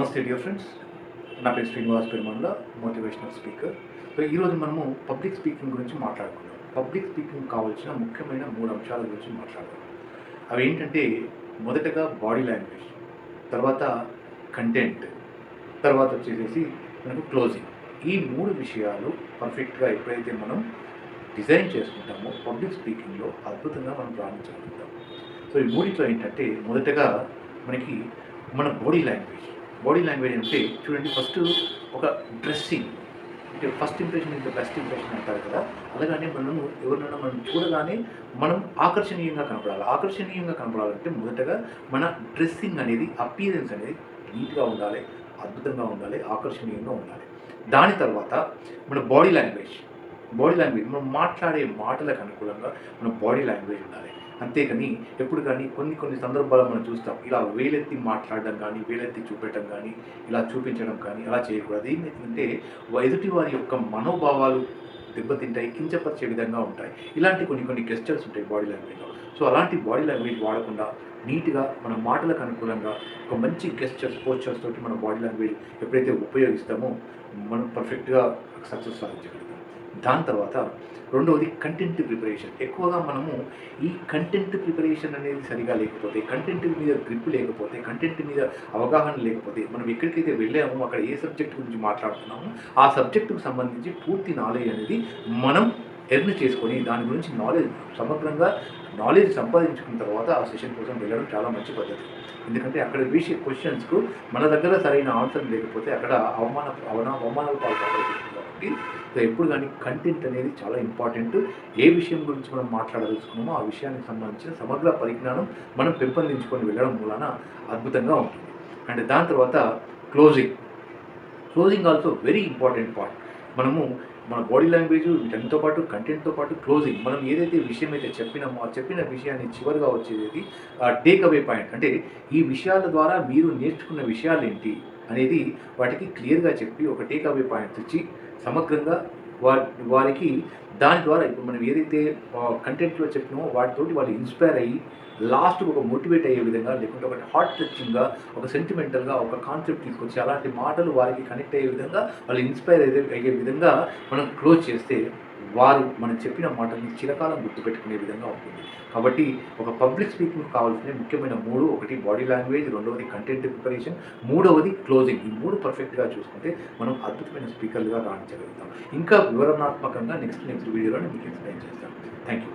నమస్తే dear friends, నా పేరు శ్రీనివాస్ పెరుమండ, మోటివేషనల్ స్పీకర్. సో ఈరోజు మనము పబ్లిక్ స్పీకింగ్ గురించి మాట్లాడుకుందాం. పబ్లిక్ స్పీకింగ్ కావాల్సిన ముఖ్యమైన 3 అంశాల గురించి మాట్లాడదాం. అవి ఏంటంటే, మొదటగా బాడీ లాంగ్వేజ్, తర్వాత కంటెంట్, తర్వాత వచ్చేసేసి మనకు క్లోజింగ్. ఈ 3 విషయాలు పర్ఫెక్ట్గా ఎప్పుడైతే మనం డిజైన్ చేసుకుంటామో పబ్లిక్ స్పీకింగ్లో అద్భుతంగా మనం రాణించగలుగుతాం. సో ఈ మూడిట్లో ఏంటంటే, మొదటగా మనకి మన బాడీ లాంగ్వేజ్ అంటే చూడండి, ఫస్ట్ ఒక డ్రెస్సింగ్ అంటే ఫస్ట్ ఇంప్రెషన్ ఇంకా బెస్ట్ ఇంప్రెషన్ అంటారు కదా. అలాగనే మనము ఎవరినైనా మనం చూడగానే మనం ఆకర్షణీయంగా కనపడాలంటే మొదటగా మన డ్రెస్సింగ్ అనేది, అపియరెన్స్ అనేది నీట్గా ఉండాలి, అద్భుతంగా ఉండాలి, ఆకర్షణీయంగా ఉండాలి. దాని తర్వాత మన బాడీ లాంగ్వేజ్ మనం మాట్లాడే మాటలకు అనుకూలంగా మన బాడీ లాంగ్వేజ్ ఉండాలి. అంతేకాని ఎప్పుడు కానీ కొన్ని సందర్భాల్లో మనం చూస్తాం, ఇలా వేలెత్తి మాట్లాడడం కానీ, వేలెత్తి చూపెట్టడం కానీ, ఇలా చూపించడం కానీ అలా చేయకూడదు. ఏమైందంటే ఎదుటి వారి యొక్క మనోభావాలు దెబ్బతింటాయి, కించపరిచే విధంగా ఉంటాయి. ఇలాంటి కొన్ని గెస్చర్స్ ఉంటాయి బాడీ లాంగ్వేజ్లో. సో అలాంటి బాడీ లాంగ్వేజ్ వాడకుండా నీట్గా మన మాటలకు అనుకూలంగా ఒక మంచి పోస్చర్స్ తోటి మన బాడీ లాంగ్వేజ్ ఎప్పుడైతే ఉపయోగిస్తామో మనం పర్ఫెక్ట్గా సక్సెస్ సాధించగలుగుతాం. దాని తర్వాత రెండవది కంటెంట్ ప్రిపరేషన్. ఎక్కువగా మనము ఈ కంటెంట్ ప్రిపరేషన్ అనేది సరిగా లేకపోతే, కంటెంట్ మీద గ్రిప్ లేకపోతే, కంటెంట్ మీద అవగాహన లేకపోతే, మనం ఎక్కడికైతే వెళ్ళామో అక్కడ ఏ సబ్జెక్ట్ గురించి మాట్లాడుతున్నామో ఆ సబ్జెక్టుకు సంబంధించి పూర్తి నాలెడ్జ్ అనేది మనం ఎర్న్ చేసుకొని దాని గురించి సమగ్రంగా నాలెడ్జ్ సంపాదించుకున్న తర్వాత ఆ సెషన్ కోసం వెళ్ళడం చాలా మంచి పద్ధతి. ఎందుకంటే అక్కడ వేసే క్వశ్చన్స్కు మన దగ్గర సరైన ఆన్సర్ లేకపోతే అక్కడ అవమానాలు పాల్పడుతుంది. కాబట్టి ఎప్పుడు కానీ కంటెంట్ అనేది చాలా ఇంపార్టెంట్. ఏ విషయం గురించి మనం మాట్లాడదలుచుకున్నామో ఆ విషయానికి సంబంధించిన సమగ్ర పరిజ్ఞానం మనం పెంపొందించుకొని వెళ్ళడం మూలన అద్భుతంగా ఉంటుంది. అండ్ దాని తర్వాత closing also very important part. మనము మన బాడీ లాంగ్వేజ్ వీటన్నిటితో పాటు కంటెంట్తో పాటు క్లోజింగ్, మనం ఏదైతే విషయం అయితే చెప్పినామో ఆ చెప్పిన విషయాన్ని చివరిగా వచ్చేది టేక్ అవే పాయింట్. అంటే ఈ విషయాల ద్వారా మీరు నేర్చుకున్న విషయాలు ఏంటి అనేది వాటికి క్లియర్గా చెప్పి ఒక టేక్ అవే పాయింట్ ఇచ్చి సమగ్రంగా వారికి దాని ద్వారా ఇప్పుడు మనం ఏదైతే కంటెంట్లో చెప్పినామో వాటితోటి వాళ్ళు ఇన్స్పైర్ అయ్యి లాస్ట్కి ఒక మోటివేట్ అయ్యే విధంగా, లేకుంటే ఒక హార్ట్ టచింగ్గా, ఒక సెంటిమెంటల్గా ఒక కాన్సెప్ట్ తీసుకొచ్చి అలాంటి మాటలు వారికి కనెక్ట్ అయ్యే విధంగా, వాళ్ళు ఇన్స్పైర్ అయ్యే విధంగా మనం క్లోజ్ చేస్తే వారు మనం చెప్పిన మాటల్ని చిరకాలం గుర్తుపెట్టుకునే విధంగా ఉంటుంది. కాబట్టి ఒక పబ్లిక్ స్పీకింగ్ కావాల్సిన ముఖ్యమైన 3: ఒకటి బాడీ లాంగ్వేజ్, రెండవది కంటెంట్ ప్రిపరేషన్, మూడవది క్లోజింగ్. ఈ 3 పర్ఫెక్ట్గా చూసుకుంటే మనం అద్భుతమైన స్పీకర్లుగా రాణించగలుగుతాం. ఇంకా వివరణాత్మకంగా నెక్స్ట్ వీడియోలో మీకు ఎక్స్ప్లెయిన్ చేస్తాను. Thank you.